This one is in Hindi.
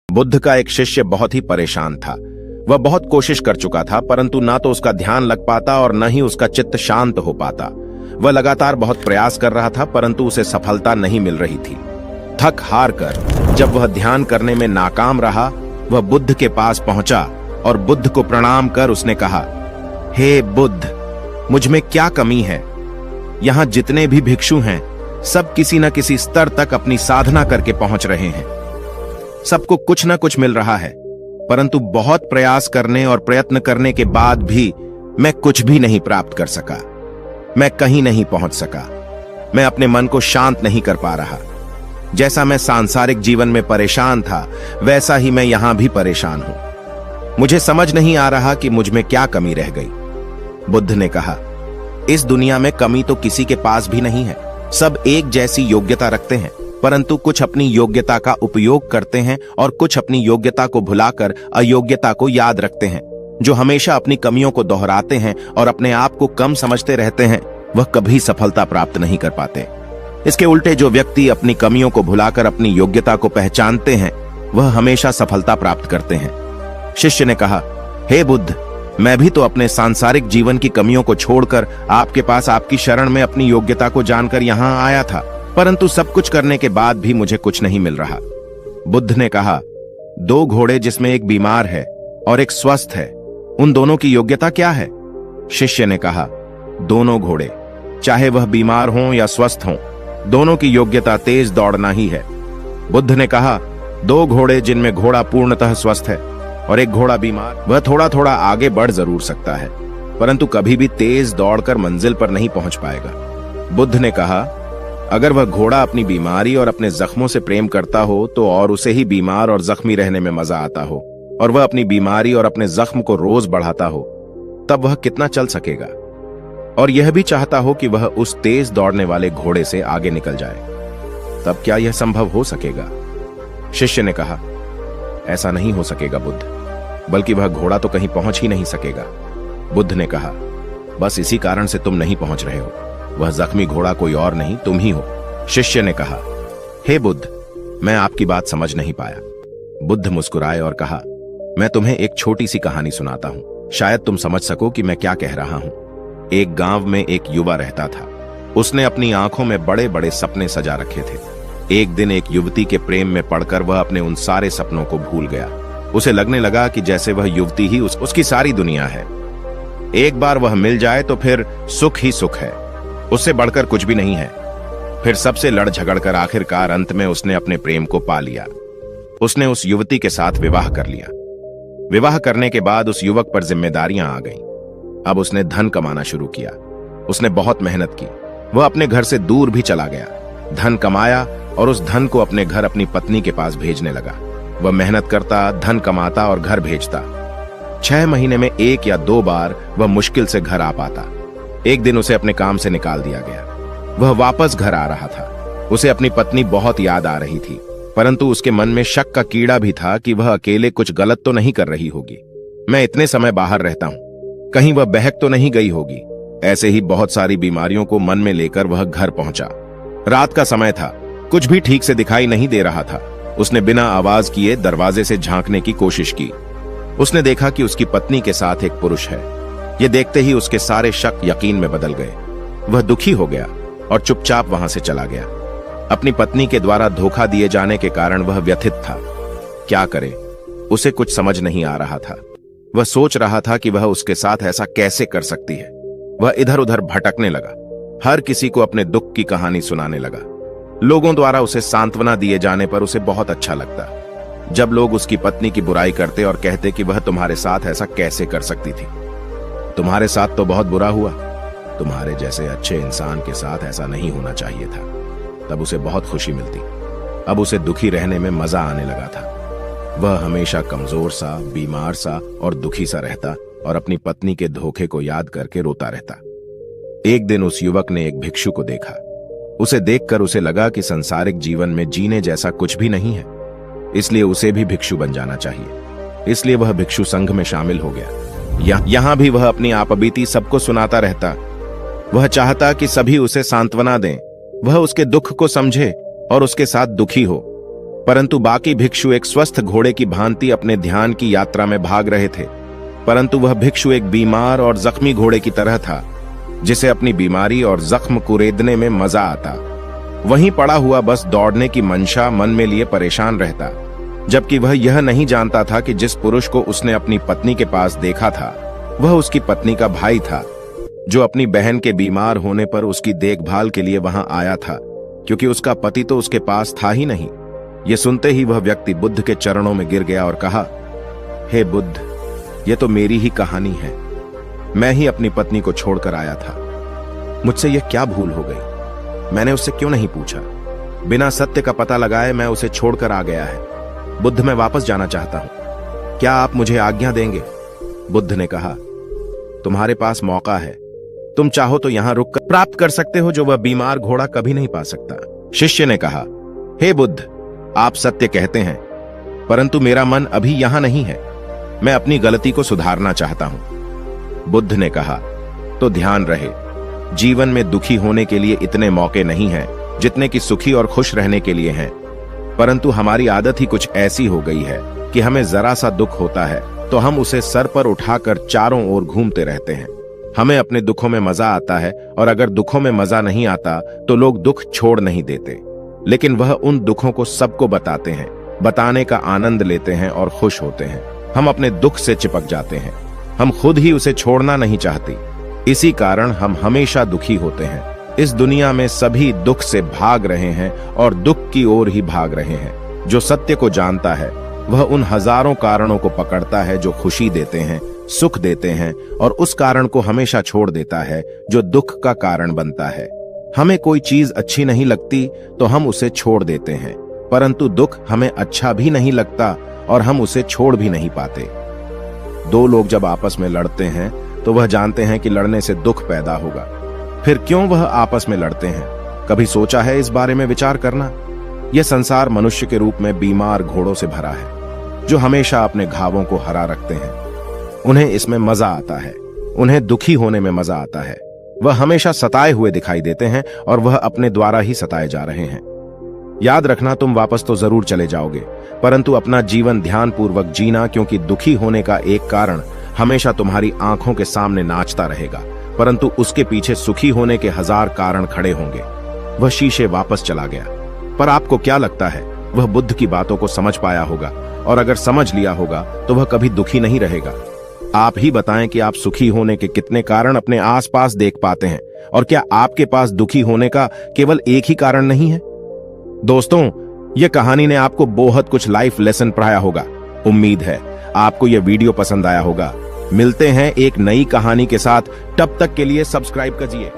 बुद्ध का एक शिष्य बहुत ही परेशान था। वह बहुत कोशिश कर चुका था, परंतु ना तो उसका ध्यान लग पाता और न ही उसका चित्त शांत हो पाता। वह लगातार बहुत प्रयास कर रहा था, परंतु उसे सफलता नहीं मिल रही थी। थक हार कर जब वह ध्यान करने में नाकाम रहा, वह बुद्ध के पास पहुंचा और बुद्ध को प्रणाम कर उसने कहा, हे बुद्ध, मुझ में क्या कमी है? यहाँ जितने भी भिक्षु हैं, सब किसी न किसी स्तर तक अपनी साधना करके पहुंच रहे हैं। सबको कुछ न कुछ मिल रहा है, परंतु बहुत प्रयास करने और प्रयत्न करने के बाद भी मैं कुछ भी नहीं प्राप्त कर सका। मैं कहीं नहीं पहुंच सका। मैं अपने मन को शांत नहीं कर पा रहा। जैसा मैं सांसारिक जीवन में परेशान था, वैसा ही मैं यहां भी परेशान हूं। मुझे समझ नहीं आ रहा कि मुझ में क्या कमी रह गई। बुद्ध ने कहा, इस दुनिया में कमी तो किसी के पास भी नहीं है। सब एक जैसी योग्यता रखते हैं, परंतु कुछ अपनी योग्यता का उपयोग करते हैं और कुछ अपनी योग्यता को भुलाकर अयोग्यता को याद रखते हैं। जो हमेशा अपनी कमियों को दोहराते हैं और अपने आप को कम समझते रहते हैं, वह कभी सफलता प्राप्त नहीं कर पाते। इसके उल्टे जो व्यक्ति अपनी कमियों को भुलाकर अपनी योग्यता को पहचानते हैं, वह हमेशा सफलता प्राप्त करते हैं। शिष्य ने कहा, हे बुद्ध, मैं भी तो अपने सांसारिक जीवन की कमियों को छोड़कर आपके पास आपकी शरण में अपनी योग्यता को जानकर यहां आया था, परंतु सब कुछ करने के बाद भी मुझे कुछ नहीं मिल रहा। बुद्ध ने कहा, दो घोड़े जिसमें एक बीमार है और एक स्वस्थ है, उन दोनों की योग्यता क्या है? शिष्य ने कहा, दोनों घोड़े, चाहे वह बीमार हों या स्वस्थ हों, दोनों की योग्यता तेज दौड़ना ही है। बुद्ध ने कहा, दो घोड़े जिनमें घोड़ा पूर्णतः स्वस्थ है और एक घोड़ा बीमार, वह थोड़ा थोड़ा आगे बढ़ जरूर सकता है, परंतु कभी भी तेज दौड़कर मंजिल पर नहीं पहुंच पाएगा। बुद्ध ने कहा, अगर वह घोड़ा अपनी बीमारी और अपने जख्मों से प्रेम करता हो तो और उसे ही बीमार और जख्मी रहने में मजा आता हो, और वह अपनी बीमारी और अपने जख्म को रोज बढ़ाता हो, तब वह कितना चल सकेगा? और यह भी चाहता हो कि वह उस तेज दौड़ने वाले घोड़े से आगे निकल जाए, तब क्या यह संभव हो सकेगा? शिष्य ने कहा, ऐसा नहीं हो सकेगा बुद्ध, बल्कि वह घोड़ा तो कहीं पहुंच ही नहीं सकेगा। बुद्ध ने कहा, बस इसी कारण से तुम नहीं पहुंच रहे हो। वह जख्मी घोड़ा कोई और नहीं, तुम ही हो। शिष्य ने कहा, हे बुद्ध, मैं आपकी बात समझ नहीं पाया। बुद्ध मुस्कुराए और कहा, मैं तुम्हें एक छोटी सी कहानी सुनाता हूं, शायद तुम समझ सको कि मैं क्या कह रहा हूं। एक गांव में एक युवा रहता था। उसने अपनी आंखों में बड़े बड़े सपने सजा रखे थे। एक दिन एक युवती के प्रेम में पड़कर वह अपने उन सारे सपनों को भूल गया। उसे लगने लगा कि जैसे वह युवती ही उसकी सारी दुनिया है। एक बार वह मिल जाए तो फिर सुख ही सुख है, उससे बढ़कर कुछ भी नहीं है। फिर सबसे लड़ झगड़ कर आखिरकार अंत में उसने अपने प्रेम को पा लिया। उसने उस युवती के साथ विवाह कर लिया। विवाह करने के बाद उस युवक पर जिम्मेदारियां आ गईं। अब उसने धन कमाना शुरू किया। उसने बहुत मेहनत की। वह अपने घर से दूर भी चला गया, धन कमाया और उस धन को अपने घर अपनी पत्नी के पास भेजने लगा। वह मेहनत करता, धन कमाता और घर भेजता। 6 महीने में 1 या 2 बार वह मुश्किल से घर आ पाता। एक दिन उसे अपने काम से निकाल दिया गया। वह वापस घर आ रहा था। उसे अपनी पत्नी बहुत याद आ रही थी, परंतु उसके मन में शक का कीड़ा भी था कि वह अकेले कुछ गलत तो नहीं कर रही होगी। मैं इतने समय बाहर रहता हूं, कहीं वह बहक तो नहीं गई होगी। ऐसे ही बहुत सारी बीमारियों को मन में लेकर वह घर पहुंचा। रात का समय था, कुछ भी ठीक से दिखाई नहीं दे रहा था। उसने बिना आवाज किए दरवाजे से झांकने की कोशिश की। उसने देखा कि उसकी पत्नी के साथ एक पुरुष है। यह देखते ही उसके सारे शक यकीन में बदल गए। वह दुखी हो गया और चुपचाप वहां से चला गया। अपनी पत्नी के द्वारा धोखा दिए जाने के कारण वह व्यथित था। क्या करे, उसे कुछ समझ नहीं आ रहा था। वह सोच रहा था कि वह उसके साथ ऐसा कैसे कर सकती है। वह इधर उधर भटकने लगा, हर किसी को अपने दुख की कहानी सुनाने लगा। लोगों द्वारा उसे सांत्वना दिए जाने पर उसे बहुत अच्छा लगता। जब लोग उसकी पत्नी की बुराई करते और कहते कि वह तुम्हारे साथ ऐसा कैसे कर सकती थी, तुम्हारे साथ तो बहुत बुरा हुआ, तुम्हारे जैसे अच्छे इंसान के साथ ऐसा नहीं होना चाहिए था, तब उसे बहुत खुशी मिलती। अब उसे दुखी रहने में मजा आने लगा था। वह हमेशा कमजोर सा, बीमार सा और दुखी सा रहता और अपनी पत्नी के धोखे को याद करके रोता रहता। एक दिन उस युवक ने एक भिक्षु को देखा। उसे देखकर उसे लगा कि सांसारिक जीवन में जीने जैसा कुछ भी नहीं है, इसलिए उसे भी भिक्षु बन जाना चाहिए। इसलिए वह भिक्षु संघ में शामिल हो गया। यहां भी वह अपनी आपबीती सबको सुनाता रहता। वह चाहता कि सभी उसे सांत्वना दें, वह उसके दुख को समझे और उसके साथ दुखी हो। परंतु बाकी भिक्षु एक स्वस्थ घोड़े की भांति अपने ध्यान की यात्रा में भाग रहे थे। परंतु वह भिक्षु एक बीमार और जख्मी घोड़े की तरह था, जिसे अपनी बीमारी और जख्म कुरेदने में मजा आता। वहीं पड़ा हुआ बस दौड़ने की मंशा मन में लिए परेशान रहता, जबकि वह यह नहीं जानता था कि जिस पुरुष को उसने अपनी पत्नी के पास देखा था वह उसकी पत्नी का भाई था, जो अपनी बहन के बीमार होने पर उसकी देखभाल के लिए वहां आया था, क्योंकि उसका पति तो उसके पास था ही नहीं। यह सुनते ही वह व्यक्ति बुद्ध के चरणों में गिर गया और कहा, हे बुद्ध, यह तो मेरी ही कहानी है। मैं ही अपनी पत्नी को छोड़कर आया था। मुझसे यह क्या भूल हो गई? मैंने उससे क्यों नहीं पूछा? बिना सत्य का पता लगाए मैं उसे छोड़कर आ गया है। बुद्ध, मैं वापस जाना चाहता हूं। क्या आप मुझे आज्ञा देंगे? बुद्ध ने कहा, तुम्हारे पास मौका है। तुम चाहो तो यहां रुककर प्राप्त कर सकते हो जो वह बीमार घोड़ा कभी नहीं पा सकता। शिष्य ने कहा, हे बुद्ध, आप सत्य कहते हैं, परंतु मेरा मन अभी यहां नहीं है। मैं अपनी गलती को सुधारना चाहता हूं। बुद्ध ने कहा, तो ध्यान रहे, जीवन में दुखी होने के लिए इतने मौके नहीं हैं जितने कि सुखी और खुश रहने के लिए हैं। परंतु हमारी आदत ही कुछ ऐसी हो गई है कि हमें जरा सा दुख होता है तो हम उसे सर पर उठाकर चारों ओर घूमते रहते हैं। हमें अपने दुखों में मजा आता है, और अगर दुखों में मजा नहीं आता तो लोग दुख छोड़ नहीं देते, लेकिन वह उन दुखों को सबको बताते हैं, बताने का आनंद लेते हैं और खुश होते हैं। हम अपने दुख से चिपक जाते हैं, हम खुद ही उसे छोड़ना नहीं चाहते। इसी कारण हम हमेशा दुखी होते हैं। इस दुनिया में सभी दुख से भाग रहे हैं और दुख की ओर ही भाग रहे हैं। जो सत्य को जानता है वह उन हजारों कारणों को पकड़ता है जो खुशी देते हैं, सुख देते हैं, और उस कारण को हमेशा छोड़ देता है जो दुख का कारण बनता है। हमें कोई चीज अच्छी नहीं लगती तो हम उसे छोड़ देते हैं, परंतु दुख हमें अच्छा भी नहीं लगता और हम उसे छोड़ भी नहीं पाते। दो लोग जब आपस में लड़ते हैं तो वह जानते हैं कि लड़ने से दुख पैदा होगा। फिर क्यों वह आपस में लड़ते हैं? कभी सोचा है इस बारे में विचार करना? यह संसार मनुष्य के रूप में बीमार घोड़ों से भरा है, जो हमेशा अपने घावों को हरा रखते हैं। उन्हें इसमें मजा आता है, उन्हें दुखी होने में मजा आता है। वह हमेशा सताए हुए दिखाई देते हैं और वह अपने द्वारा ही सताए जा रहे हैं। याद रखना, तुम वापस तो जरूर चले जाओगे, परंतु अपना जीवन ध्यानपूर्वक जीना, क्योंकि दुखी होने का एक कारण हमेशा तुम्हारी आंखों के सामने नाचता रहेगा, परंतु उसके पीछे सुखी होने के हजार कारण खड़े होंगे। वह शीशे वापस चला गया। पर आपको क्या लगता है, वह बुद्ध की बातों को समझ पाया होगा? और अगर समझ लिया होगा तो वह कभी दुखी नहीं रहेगा। आप ही बताएं कि आप सुखी होने के कितने कारण अपने आसपास देख पाते हैं, और क्या आपके पास दुखी होने का केवल एक ही कारण नहीं है? दोस्तों, यह कहानी ने आपको बहुत कुछ लाइफ लेसन पढ़ाया होगा। उम्मीद है आपको यह वीडियो पसंद आया होगा। मिलते हैं एक नई कहानी के साथ, तब तक के लिए सब्सक्राइब कीजिए।